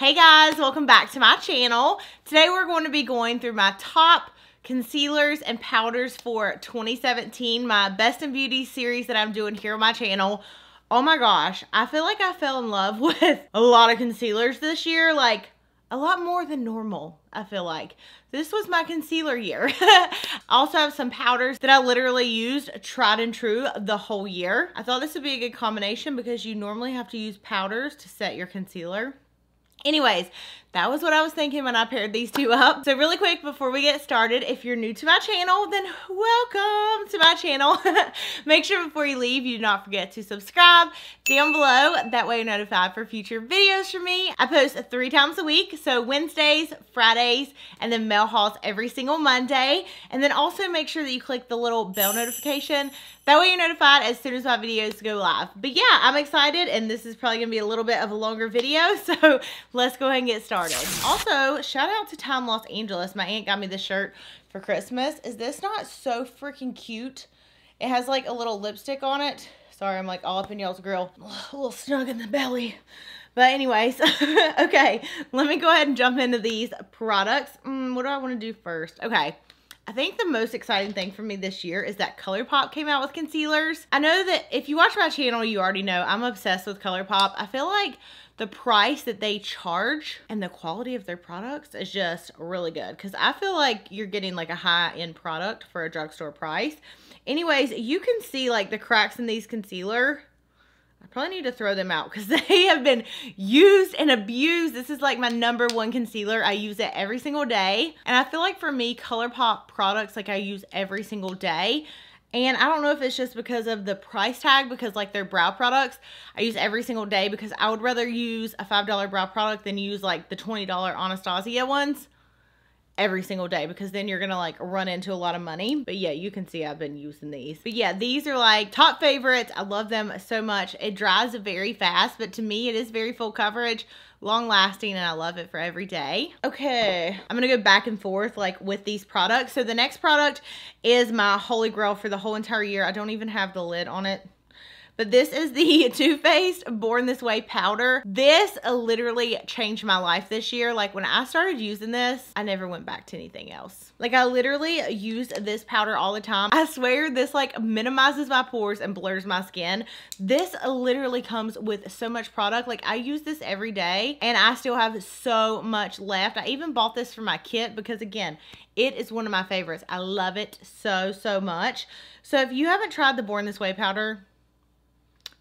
Hey guys, welcome back to my channel. Today we're going to be going through my top concealers and powders for 2017, my Best in Beauty series that I'm doing here on my channel. Oh my gosh, I feel like I fell in love with a lot of concealers this year, like a lot more than normal, I feel like. This was my concealer year. I also have some powders that I literally used tried and true the whole year. I thought this would be a good combination because you normally have to use powders to set your concealer. Anyways, that was what I was thinking when I paired these two up. So really quick before we get started, if you're new to my channel, then welcome to my channel. Make sure before you leave, you do not forget to subscribe down below. That way you're notified for future videos from me. I post 3 times a week, so Wednesdays, Fridays, and then mail hauls every single Monday. And then also make sure that you click the little bell notification. That way you're notified as soon as my videos go live. But yeah, I'm excited, and this is probably gonna be a little bit of a longer video, so let's go ahead and get started. Also, shout out to Time Los Angeles. My aunt got me this shirt for Christmas. Is this not so freaking cute? It has like a little lipstick on it. Sorry, I'm like all up in y'all's grill. A little snug in the belly. But anyways, okay, let me go ahead and jump into these products. What do I want to do first? Okay. I think the most exciting thing for me this year is that ColourPop came out with concealers. I know that if you watch my channel, you already know I'm obsessed with ColourPop. I feel like the price that they charge and the quality of their products is just really good because I feel like you're getting like a high-end product for a drugstore price. Anyways, you can see like the cracks in these concealer. I probably need to throw them out because they have been used and abused. This is like my #1 concealer. I use it every single day. And I feel like for me, ColourPop products, like I use every single day. And I don't know if it's just because of the price tag, because like their brow products, I use every single day because I would rather use a $5 brow product than use like the $20 Anastasia ones every single day, because then you're gonna like run into a lot of money. But yeah, you can see I've been using these. But yeah, these are like top favorites. I love them so much. It dries very fast, but to me it is very full coverage, long lasting, and I love it for every day. Okay, I'm gonna go back and forth like with these products. So the next product is my holy grail for the whole entire year. I don't even have the lid on it. But this is the Too Faced Born This Way powder. This literally changed my life this year. Like when I started using this, I never went back to anything else. Like I literally used this powder all the time. I swear this like minimizes my pores and blurs my skin. This literally comes with so much product. Like I use this every day and I still have so much left. I even bought this for my kit because again, it is one of my favorites. I love it so, so much. So if you haven't tried the Born This Way powder,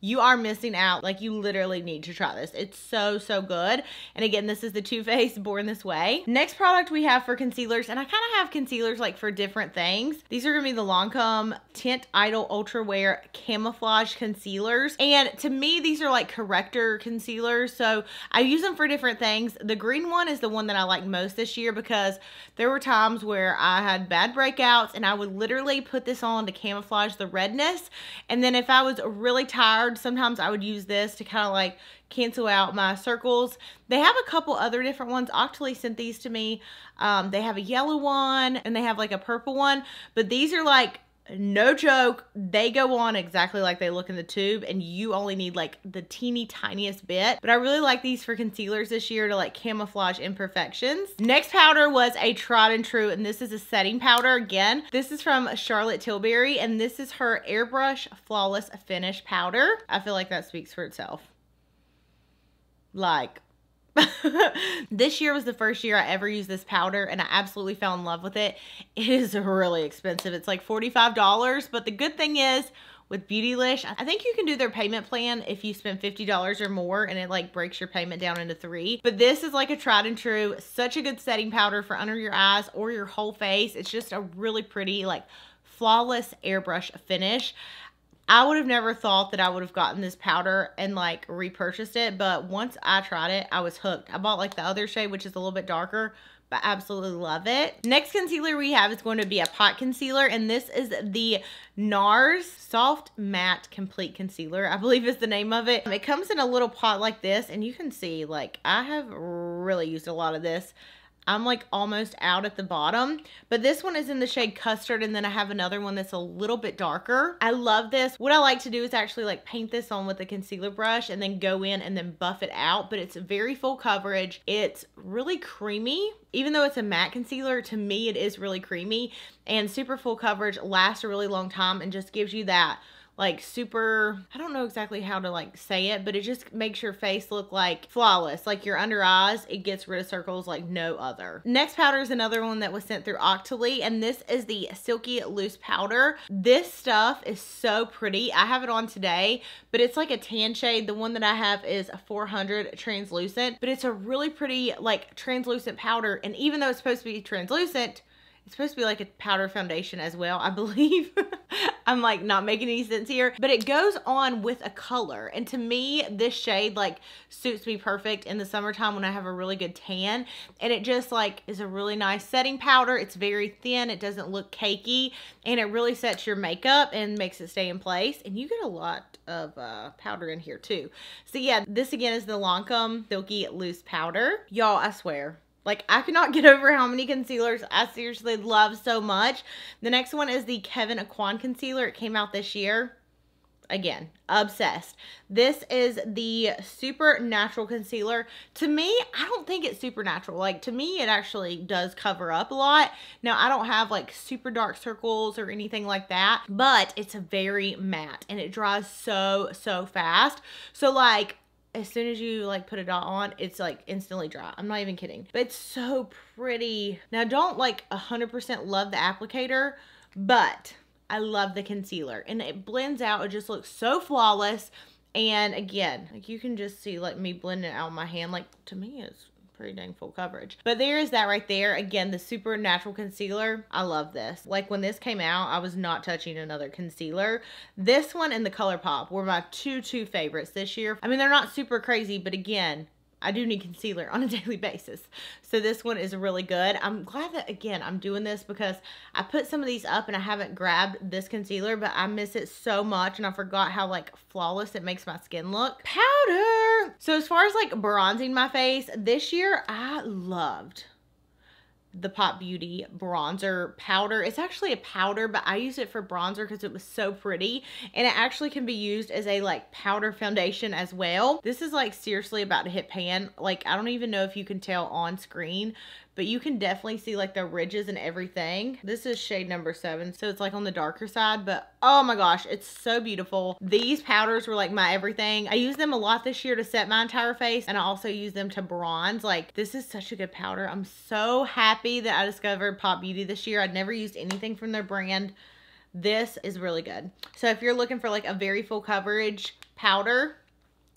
you are missing out. Like you literally need to try this. It's so, so good. And again, this is the Too Faced Born This Way. Next product we have for concealers, and I kind of have concealers like for different things. These are gonna be the Lancome Tint Idol Ultra Wear Camouflage Concealers. And to me, these are like corrector concealers. So I use them for different things. The green one is the one that I like most this year because there were times where I had bad breakouts and I would literally put this on to camouflage the redness. And then if I was really tired, sometimes I would use this to kind of like cancel out my circles. They have a couple other different ones. Octoly sent these to me. They have a yellow one and they have like a purple one, but these are like, no joke, they go on exactly like they look in the tube and you only need like the teeny tiniest bit. But I really like these for concealers this year to like camouflage imperfections. Next powder was a tried and true, and this is a setting powder again. This is from Charlotte Tilbury and this is her Airbrush Flawless Finish powder. I feel like that speaks for itself. Like, this year was the first year I ever used this powder and I absolutely fell in love with it. It is really expensive. It's like $45, but the good thing is with Beautylish, I think you can do their payment plan if you spend $50 or more and it like breaks your payment down into 3. But this is like a tried and true, such a good setting powder for under your eyes or your whole face. It's just a really pretty like flawless airbrush finish. I would have never thought that I would have gotten this powder and like repurchased it, but once I tried it, I was hooked. I bought like the other shade, which is a little bit darker, but absolutely love it. Next concealer we have is going to be a pot concealer, and this is the NARS Soft Matte Complete Concealer, I believe is the name of it. It comes in a little pot like this, and you can see like I have really used a lot of this. I'm like almost out at the bottom, but this one is in the shade Custard, and then I have another one that's a little bit darker. I love this. What I like to do is actually like paint this on with a concealer brush and then go in and then buff it out, but it's very full coverage. It's really creamy. Even though it's a matte concealer, to me it is really creamy, and super full coverage, lasts a really long time, and just gives you that like super, I don't know exactly how to like say it, but it just makes your face look like flawless. Like your under eyes, it gets rid of circles like no other. Next powder is another one that was sent through Octoly, and this is the Silky Loose Powder. This stuff is so pretty. I have it on today, but it's like a tan shade. The one that I have is a 400 translucent, but it's a really pretty like translucent powder. And even though it's supposed to be translucent, it's supposed to be like a powder foundation as well, I believe. I'm like not making any sense here, but it goes on with a color. And to me, this shade like suits me perfect in the summertime when I have a really good tan. And it just like is a really nice setting powder. It's very thin. It doesn't look cakey, and it really sets your makeup and makes it stay in place. And you get a lot of powder in here too. So yeah, this again is the Lancome Silky Loose Powder. Y'all, I swear, like, I cannot get over how many concealers I seriously love so much. The next one is the Kevyn Aucoin concealer. It came out this year. Again, obsessed. This is the Super Natural Concealer. To me, I don't think it's super natural. Like, to me, it actually does cover up a lot. Now, I don't have like super dark circles or anything like that, but it's a very matte, and it dries so fast. So like, as soon as you like put a dot on, it's like instantly dry. I'm not even kidding. But it's so pretty. Now, don't like 100% love the applicator, but I love the concealer, and it blends out. It just looks so flawless. And again, like you can just see like me blending it out in my hand. Like, to me, it's pretty dang full coverage. But there is that right there. Again, the Super Natural Concealer. I love this. Like when this came out, I was not touching another concealer. This one and the ColourPop were my two favorites this year. I mean, they're not super crazy, but again, I do need concealer on a daily basis. So this one is really good. I'm glad that, again, I'm doing this because I put some of these up and I haven't grabbed this concealer, but I miss it so much, and I forgot how like flawless it makes my skin look. Powder! So as far as like bronzing my face, this year I loved the Pop Beauty bronzer powder. It's actually a powder, but I use it for bronzer because it was so pretty, and it actually can be used as a like powder foundation as well. This is like seriously about to hit pan. Like, I don't even know if you can tell on screen, but you can definitely see like the ridges and everything. This is shade number 7, so it's like on the darker side, but oh my gosh, it's so beautiful. These powders were like my everything. I use them a lot this year to set my entire face, and I also use them to bronze. Like, this is such a good powder. I'm so happy that I discovered Pop Beauty this year. I'd never used anything from their brand. This is really good. So if you're looking for like a very full coverage powder,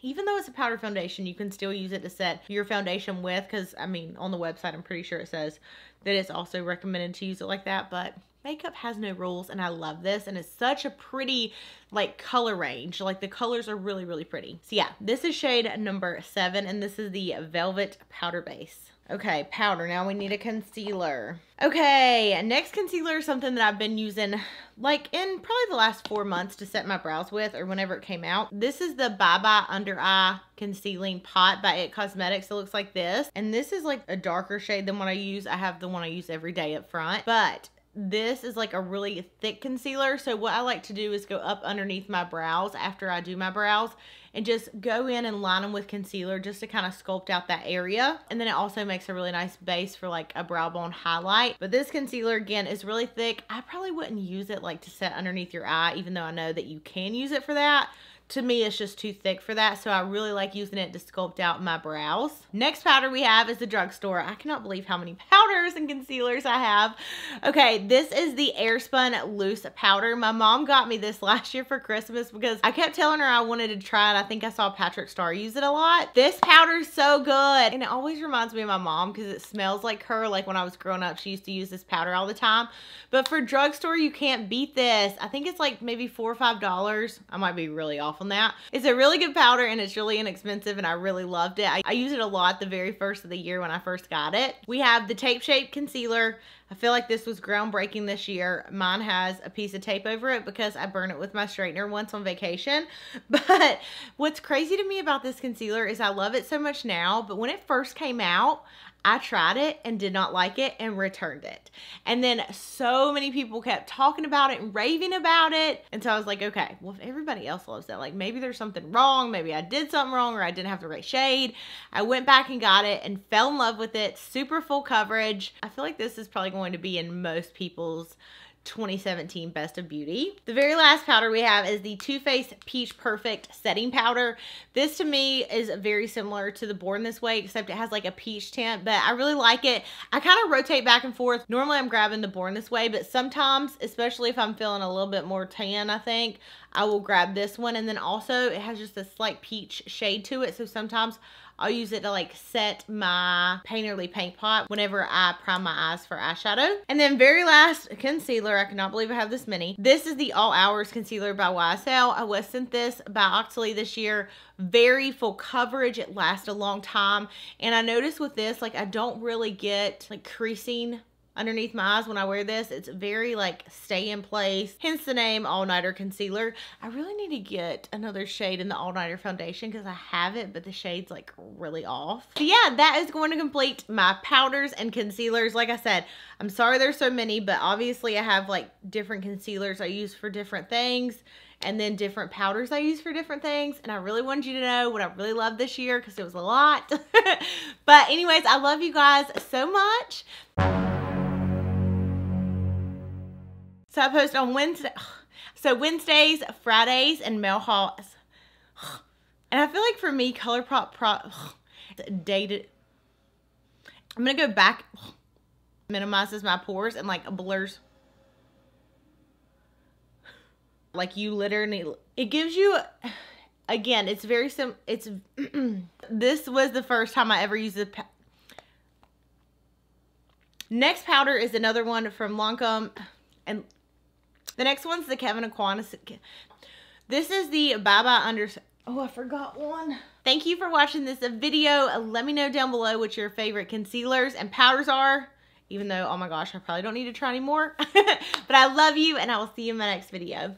even though it's a powder foundation, you can still use it to set your foundation with, because I mean, on the website, I'm pretty sure it says that it's also recommended to use it like that, but makeup has no rules, and I love this, and it's such a pretty like color range. Like, the colors are really pretty. So yeah, this is shade number 7, and this is the Velvet Powder Base. Okay, powder. Now we need a concealer. Okay, next concealer is something that I've been using like in probably the last 4 months to set my brows with, or whenever it came out. This is the Bye Bye Under Eye Concealing Pot by It Cosmetics. It looks like this, and this is like a darker shade than what I use. I have the one I use every day up front, but this is like a really thick concealer. So what I like to do is go up underneath my brows after I do my brows and just go in and line them with concealer just to kind of sculpt out that area. And then it also makes a really nice base for like a brow bone highlight. But this concealer, again, is really thick. I probably wouldn't use it like to set underneath your eye, even though I know that you can use it for that. To me, it's just too thick for that, so I really like using it to sculpt out my brows. Next powder we have is the drugstore. I cannot believe how many powders and concealers I have. Okay, this is the Airspun Loose Powder. My mom got me this last year for Christmas because I kept telling her I wanted to try it. I think I saw Patrick Starr use it a lot. This powder is so good, and it always reminds me of my mom because it smells like her. Like, when I was growing up, she used to use this powder all the time. But for drugstore, you can't beat this. I think it's like maybe $4 or $5. I might be really off on that. It's a really good powder, and it's really inexpensive, and I really loved it. I use it a lot the very first of the year when I first got it. We have the Tape Shape Concealer. I feel like this was groundbreaking this year. Mine has a piece of tape over it because I burn it with my straightener once on vacation. But what's crazy to me about this concealer is I love it so much now, but when it first came out, I tried it and did not like it and returned it. And then so many people kept talking about it and raving about it. And so I was like, okay, well, if everybody else loves that, like maybe there's something wrong. Maybe I did something wrong or I didn't have the right shade. I went back and got it and fell in love with it. Super full coverage. I feel like this is probably going to be in most people's 2017 Best of Beauty. The very last powder we have is the Too Faced Peach Perfect Setting Powder. This to me is very similar to the Born This Way, except it has like a peach tint, but I really like it. I kind of rotate back and forth. Normally I'm grabbing the Born This Way, but sometimes, especially if I'm feeling a little bit more tan, I think, I will grab this one. And then also it has just a slight peach shade to it, so sometimes I'll use it to like set my Painterly paint pot whenever I prime my eyes for eyeshadow. And then very last concealer, I cannot believe I have this many. This is the All Hours Concealer by YSL. I was sent this by Octoly this year. Very full coverage. It lasts a long time. And I noticed with this, like I don't really get like creasing underneath my eyes when I wear this. It's very like stay in place, hence the name All Nighter Concealer. I really need to get another shade in the All Nighter foundation because I have it, but the shade's like really off. So yeah, that is going to complete my powders and concealers. Like I said, I'm sorry there's so many, but obviously I have like different concealers I use for different things, and then different powders I use for different things. And I really wanted you to know what I really loved this year because it was a lot. But anyways, I love you guys so much. So I post on Wednesday. So Wednesdays, Fridays, and mail hauls. And I feel like for me, ColourPop dated. I'm going to go back. Minimizes my pores and like blurs. Like you literally, it gives you, again, it's very simple. It's, this was the first time I ever used the next powder is another one from Lancome. And the next one's the Kevyn Aucoin. This is the Bye Bye Under... Oh, I forgot one. Thank you for watching this video. Let me know down below what your favorite concealers and powders are. Even though, oh my gosh, I probably don't need to try anymore. But I love you, and I will see you in my next video.